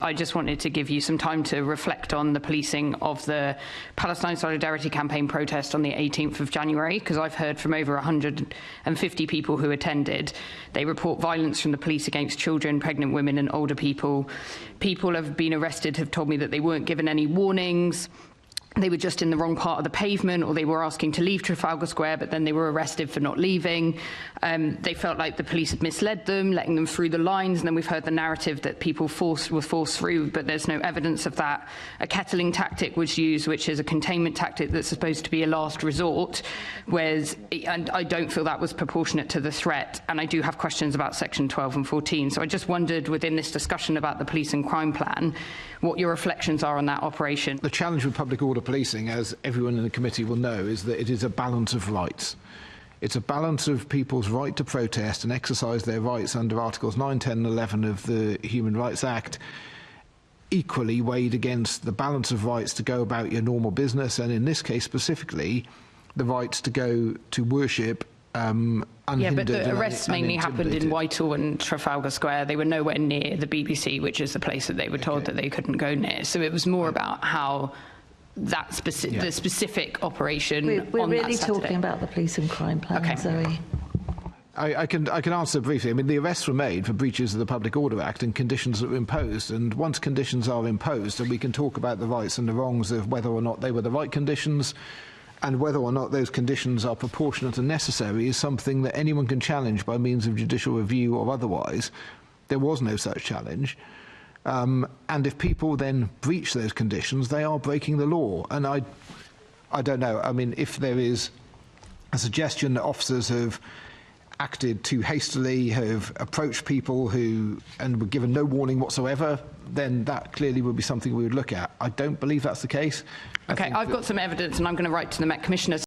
I just wanted to give you some time to reflect on the policing of the Palestine Solidarity Campaign protest on the 18th of January, because I've heard from over 150 people who attended. They report violence from the police against children, pregnant women and older people. People have been arrested, have told me that they weren't given any warnings. They were just in the wrong part of the pavement, or they were asking to leave Trafalgar Square, but then they were arrested for not leaving. They felt like the police had misled them, letting them through the lines, and then we've heard the narrative that people were forced through, but there's no evidence of that. A kettling tactic was used, which is a containment tactic that's supposed to be a last resort, and I don't feel that was proportionate to the threat, and I do have questions about Section 12 and 14. So I just wondered, within this discussion about the police and crime plan, what your reflections are on that operation. The challenge with public order policing, as everyone in the committee will know, is that it is a balance of rights. It's a balance of people's right to protest and exercise their rights under Articles 9, 10 and 11 of the Human Rights Act, equally weighed against the balance of rights to go about your normal business, and in this case specifically, the rights to go to worship unhindered. Yeah, but the arrests mainly happened in Whitehall and Trafalgar Square. They were nowhere near the BBC, which is the place that they were told that they couldn't go near. So it was more about how that the specific operation. We're really talking about the police and crime plan, okay. Zoe. I can answer briefly. I mean, the arrests were made for breaches of the Public Order Act and conditions that were imposed. And once conditions are imposed, then we can talk about the rights and the wrongs of whether or not they were the right conditions, and whether or not those conditions are proportionate and necessary is something that anyone can challenge by means of judicial review or otherwise. There was no such challenge. And if people then breach those conditions, they are breaking the law. And I don't know. I mean, if there is a suggestion that officers have acted too hastily, have approached people and were given no warning whatsoever, then that clearly would be something we would look at. I don't believe that's the case. Okay, I've got some evidence, and I'm going to write to the Met Commissioner.